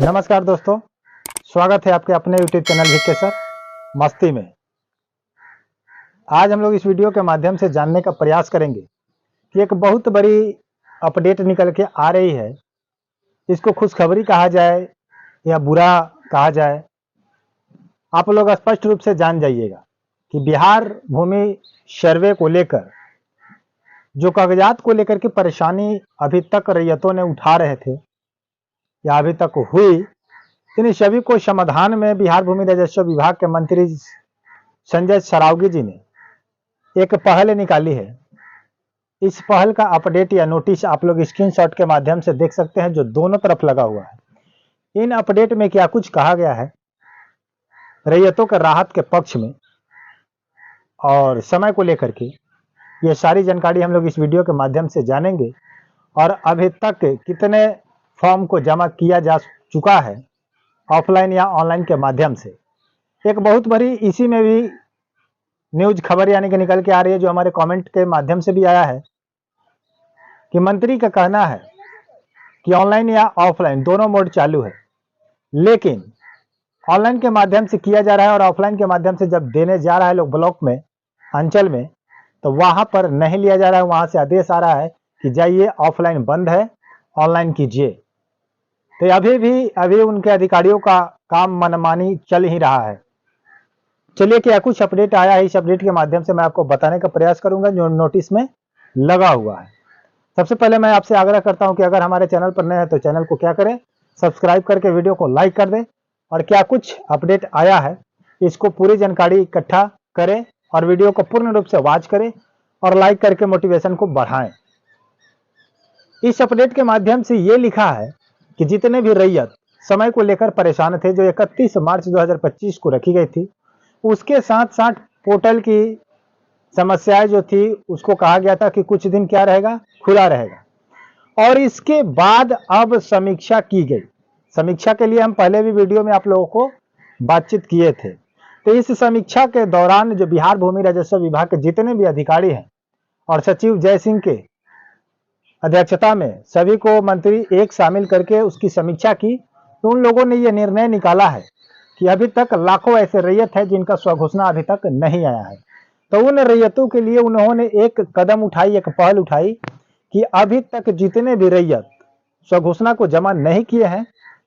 नमस्कार दोस्तों, स्वागत है आपके अपने YouTube चैनल वीके सर मस्ती में। आज हम लोग इस वीडियो के माध्यम से जानने का प्रयास करेंगे कि एक बहुत बड़ी अपडेट निकल के आ रही है। इसको खुशखबरी कहा जाए या बुरा कहा जाए, आप लोग स्पष्ट रूप से जान जाइएगा कि बिहार भूमि सर्वे को लेकर जो कागजात को लेकर के परेशानी अभी तक रैयतों ने उठा रहे थे या अभी तक हुई, इन सभी को समाधान में बिहार भूमि राजस्व विभाग के मंत्री संजय सरावगी जी ने एक पहल निकाली है। इस पहल का अपडेट या नोटिस आप लोग स्क्रीनशॉट के माध्यम से देख सकते हैं, जो दोनों तरफ लगा हुआ है। इन अपडेट में क्या कुछ कहा गया है रैयतों के राहत के पक्ष में और समय को लेकर के, ये सारी जानकारी हम लोग इस वीडियो के माध्यम से जानेंगे। और अभी तक कितने फॉर्म को जमा किया जा चुका है ऑफलाइन या ऑनलाइन के माध्यम से। एक बहुत बड़ी इसी में भी न्यूज खबर यानी कि निकल के आ रही है, जो हमारे कमेंट के माध्यम से भी आया है कि मंत्री का कहना है कि ऑनलाइन या ऑफलाइन दोनों मोड चालू है, लेकिन ऑनलाइन के माध्यम से किया जा रहा है और ऑफलाइन के माध्यम से जब देने जा रहा है लोग ब्लॉक में, अंचल में, तो वहां पर नहीं लिया जा रहा है। वहां से आदेश आ रहा है कि जाइए ऑफलाइन बंद है, ऑनलाइन कीजिए। तो अभी उनके अधिकारियों का काम मनमानी चल ही रहा है। चलिए, क्या कुछ अपडेट आया है, इस अपडेट के माध्यम से मैं आपको बताने का प्रयास करूंगा जो नोटिस में लगा हुआ है। सबसे पहले मैं आपसे आग्रह करता हूं कि अगर हमारे चैनल पर नए हैं तो चैनल को क्या करें, सब्सक्राइब करके वीडियो को लाइक कर दें और क्या कुछ अपडेट आया है इसको पूरी जानकारी इकट्ठा करें और वीडियो को पूर्ण रूप से वॉच करें और लाइक करके मोटिवेशन को बढ़ाएं। इस अपडेट के माध्यम से ये लिखा है कि जितने भी रैयत समय को लेकर परेशान थे, जो 31 मार्च 2025 को रखी गई थी, उसके साथ साथ पोर्टल की समस्याएं जो थी उसको कहा गया था कि कुछ दिन क्या रहेगा, खुला रहेगा। और इसके बाद अब समीक्षा की गई। समीक्षा के लिए हम पहले भी वीडियो में आप लोगों को बातचीत किए थे। तो इस समीक्षा के दौरान जो बिहार भूमि राजस्व विभाग के जितने भी अधिकारी हैं और सचिव जय सिंह के अध्यक्षता में सभी को मंत्री एक शामिल करके उसकी समीक्षा की, तो उन लोगों ने यह निर्णय निकाला है कि अभी तक लाखों ऐसे रैयत है जिनका स्वघोषणा अभी तक नहीं आया है। तो उन रैयतों के लिए उन्होंने एक कदम उठाई, एक पहल उठाई कि अभी तक जितने भी रैयत स्वघोषणा को जमा नहीं किए हैं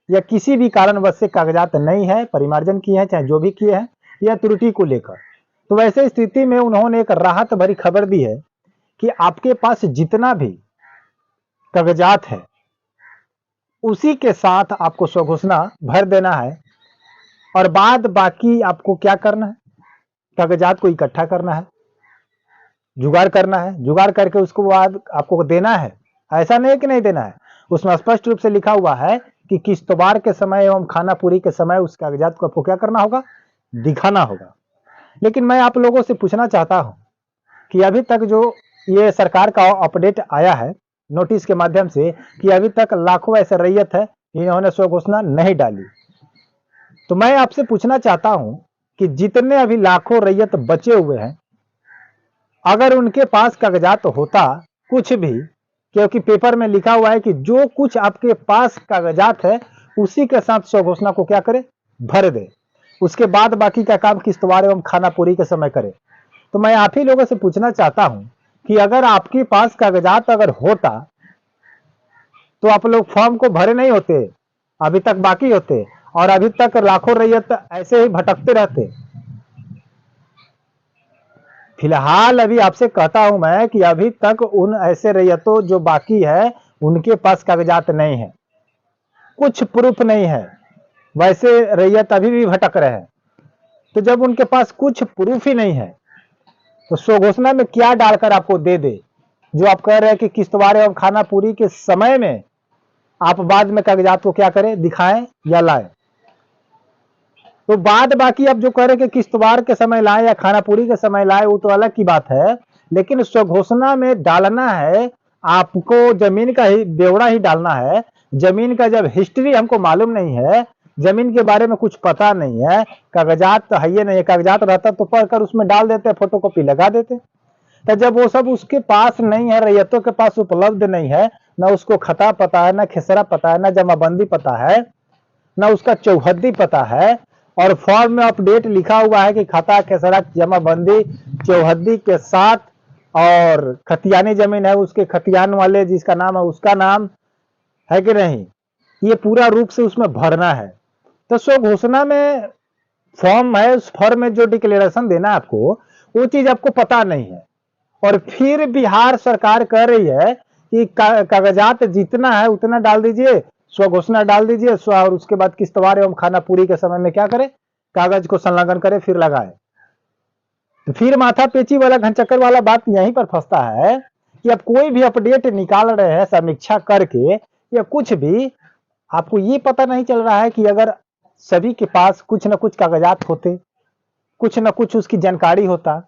या किसी भी कारणवश से कागजात नहीं है, परिमार्जन किए हैं, चाहे जो भी किए हैं, या त्रुटि को लेकर, तो वैसे स्थिति में उन्होंने एक राहत भरी खबर दी है कि आपके पास जितना भी कागजात है उसी के साथ आपको स्वघोषणा भर देना है और बाद बाकी आपको क्या करना है, कागजात को इकट्ठा करना है, जुगाड़ करना है, जुगाड़ करके उसको बाद आपको देना है। ऐसा नहीं कि नहीं देना है, उसमें स्पष्ट रूप से लिखा हुआ है कि किश्तवार के समय एवं खाना पूरी के समय उस कागजात को आपको क्या करना होगा, दिखाना होगा। लेकिन मैं आप लोगों से पूछना चाहता हूं कि अभी तक जो ये सरकार का अपडेट आया है नोटिस के माध्यम से कि अभी तक लाखों ऐसे रैयत है इन्होंने स्वघोषणा नहीं डाली, तो मैं आपसे पूछना चाहता हूं कि जितने अभी लाखों रैयत बचे हुए हैं, अगर उनके पास कागजात होता कुछ भी, क्योंकि पेपर में लिखा हुआ है कि जो कुछ आपके पास कागजात है उसी के साथ स्वघोषणा को क्या करे, भर दे, उसके बाद बाकी का काम किश्तवार एवं खाना पूरी के समय करे। तो मैं आप ही लोगों से पूछना चाहता हूं कि अगर आपके पास कागजात अगर होता तो आप लोग फॉर्म को भरे नहीं होते, अभी तक बाकी होते और अभी तक लाखों रैयत ऐसे ही भटकते रहते। फिलहाल अभी आपसे कहता हूं मैं कि अभी तक उन ऐसे रैयतों जो बाकी है उनके पास कागजात नहीं है, कुछ प्रूफ नहीं है, वैसे रैयत अभी भी भटक रहे हैं। तो जब उनके पास कुछ प्रूफ ही नहीं है तो स्वघोषणा में क्या डालकर आपको दे दे, जो आप कह रहे हैं कि किश्तवार एवं खाना पूरी के समय में आप बाद में कागजात को क्या करें, दिखाएं या लाएं। तो बाद बाकी आप जो कह रहे हैं कि किश्तवार के समय लाएं या खाना पूरी के समय लाएं, वो तो अलग की बात है, लेकिन स्वघोषणा में डालना है आपको, जमीन का ही ब्यौरा ही डालना है। जमीन का जब हिस्ट्री हमको मालूम नहीं है, जमीन के बारे में कुछ पता नहीं है, कागजात तो है ही नहीं है, कागजात रहता तो पढ़कर उसमें डाल देते, फोटोकॉपी लगा देते। तो जब वो सब उसके पास नहीं है, रैयतों के पास उपलब्ध नहीं है, ना उसको खता पता है, ना खेसरा पता है, ना जमाबंदी पता है, ना उसका चौहद्दी पता है, और फॉर्म में अपडेट लिखा हुआ है कि खाता खेसरा जमाबंदी चौहद्दी के साथ, और खतियानी जमीन है उसके खतियान वाले जिसका नाम है उसका नाम है कि नहीं, ये पूरा रूप से उसमें भरना है। तो स्व घोषणा में फॉर्म है, उस फॉर्म में जो डिक्लेरेशन देना है आपको, वो चीज आपको पता नहीं है। और फिर बिहार सरकार कह रही है कि कागजात जितना है उतना डाल दीजिए, स्व घोषणा डाल दीजिए, और उसके बाद किस्तवार एवं खाना पूरी के समय में क्या करे, कागज को संलग्न करे फिर लगाए। तो फिर माथा पेची वाला घनचक्कर वाला बात यहीं पर फंसता है कि अब कोई भी अपडेट निकाल रहे हैं समीक्षा करके या कुछ भी, आपको ये पता नहीं चल रहा है कि अगर सभी के पास कुछ न कुछ कागजात होते, कुछ न कुछ उसकी जानकारी होता,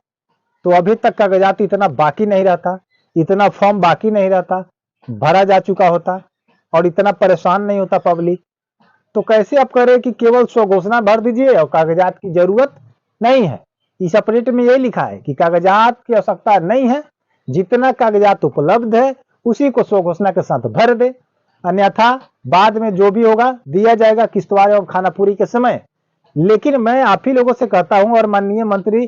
तो अभी तक कागजात इतना बाकी नहीं रहता, इतना फॉर्म बाकी नहीं रहता, भरा जा चुका होता और इतना परेशान नहीं होता पब्लिक। तो कैसे आप करें कि केवल स्व घोषणा भर दीजिए और कागजात की जरूरत नहीं है। इस अपडेट में यही लिखा है कि कागजात की आवश्यकता नहीं है, जितना कागजात उपलब्ध है उसी को स्व घोषणा के साथ भर दे, अन्यथा बाद में जो भी होगा दिया जाएगा किस्तवार और खानापूरी के समय। लेकिन मैं आप ही लोगों से कहता हूं और माननीय मंत्री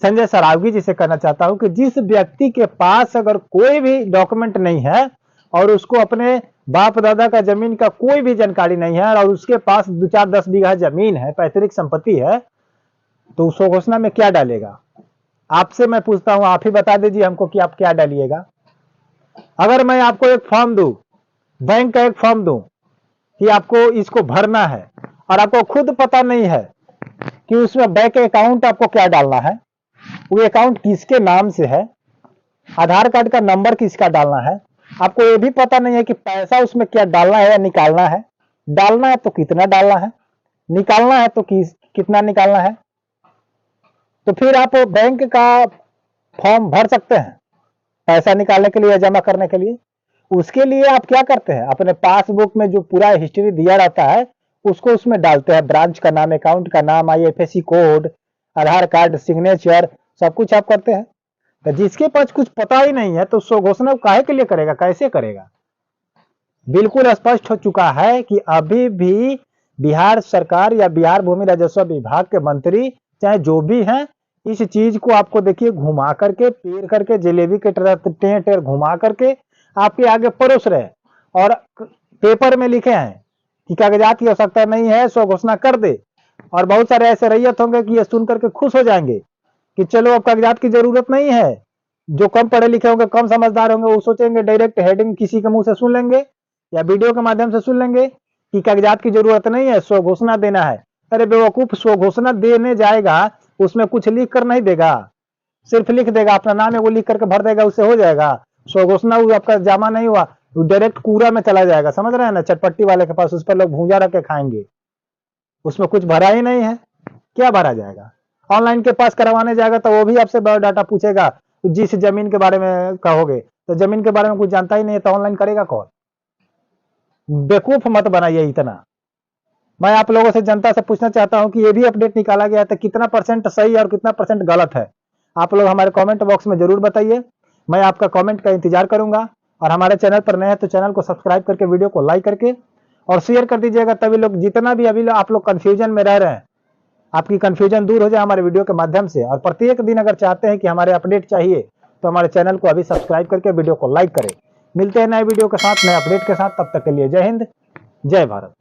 संजय सरावगी जी से कहना चाहता हूं कि जिस व्यक्ति के पास अगर कोई भी डॉक्यूमेंट नहीं है और उसको अपने बाप दादा का जमीन का कोई भी जानकारी नहीं है और उसके पास 2-4-10 बीघा जमीन है, पैतृक संपत्ति है, तो उस घोषणा में क्या डालेगा? आपसे मैं पूछता हूं, आप ही बता दीजिए हमको कि आप क्या डालिएगा। अगर मैं आपको एक फॉर्म दूं, बैंक का एक फॉर्म दूं कि आपको इसको भरना है और आपको खुद पता नहीं है कि उसमें बैंक अकाउंट आपको क्या डालना है, वो अकाउंट किसके नाम से है, आधार कार्ड का नंबर किसका डालना है, आपको ये भी पता नहीं है कि पैसा उसमें क्या डालना है या निकालना है, डालना है तो कितना डालना है, निकालना है तो कितना निकालना है, तो फिर आप बैंक का फॉर्म भर सकते हैं पैसा निकालने के लिए या जमा करने के लिए। उसके लिए आप क्या करते हैं, अपने पासबुक में जो पूरा हिस्ट्री दिया रहता है उसको उसमें डालते हैं, ब्रांच का नाम, अकाउंट का नाम, IFSC कोड, आधार कार्ड, सिग्नेचर, सब कुछ आप करते हैं। तो जिसके पास कुछ पता ही नहीं है तो स्व घोषणा काहे के लिए करेगा, कैसे करेगा? बिल्कुल स्पष्ट हो चुका है कि अभी भी बिहार सरकार या बिहार भूमि राजस्व विभाग के मंत्री चाहे जो भी हैं, इस चीज को आपको देखिए घुमा करके, पेर करके, जलेबी के टेर घुमा करके आपके आगे परोस रहे और पेपर में लिखे हैं कि कागजात की आवश्यकता नहीं है, स्व घोषणा कर दे। और बहुत सारे ऐसे रैयत होंगे कि ये सुन करके खुश हो जाएंगे कि चलो अब कागजात की जरूरत नहीं है। जो कम पढ़े लिखे होंगे, कम समझदार होंगे, वो सोचेंगे डायरेक्ट हेडिंग किसी के मुंह से सुन लेंगे या वीडियो के माध्यम से सुन लेंगे कि कागजात की जरूरत नहीं है, स्व घोषणा देना है। अरे बेवकूफ, स्व घोषणा देने जाएगा उसमें कुछ लिख कर नहीं देगा, सिर्फ लिख देगा अपना नाम है वो लिख करके भर देगा, उससे हो जाएगा। स्व घोषणा आपका जमा नहीं हुआ, डायरेक्ट कूड़ा में चला जाएगा, समझ रहे हैं ना, चटपट्टी वाले के पास, उस पर लोग भूजा रख के खाएंगे, उसमें कुछ भरा ही नहीं है, क्या भरा जाएगा? ऑनलाइन के पास करवाने जाएगा तो वो भी आपसे बायोडाटा पूछेगा, जिस जमीन के बारे में कहोगे तो जमीन के बारे में कुछ जानता ही नहीं है तो ऑनलाइन करेगा कौन? बेवकूफ मत बनाइए इतना। मैं आप लोगों से, जनता से पूछना चाहता हूं कि ये भी अपडेट निकाला गया था, कितना % सही और कितना % गलत है? आप लोग हमारे कमेंट बॉक्स में जरूर बताइए, मैं आपका कमेंट का इंतजार करूंगा। और हमारे चैनल पर नए हैं तो चैनल को सब्सक्राइब करके, वीडियो को लाइक करके और शेयर कर दीजिएगा, तभी लोग, जितना भी अभी आप लोग कंफ्यूजन में रह रहे हैं, आपकी कंफ्यूजन दूर हो जाए हमारे वीडियो के माध्यम से। और प्रत्येक दिन अगर चाहते हैं कि हमारे अपडेट चाहिए तो हमारे चैनल को अभी सब्सक्राइब करके वीडियो को लाइक करें। मिलते हैं नए वीडियो के साथ, नए अपडेट के साथ, तब तक के लिए जय हिंद, जय भारत।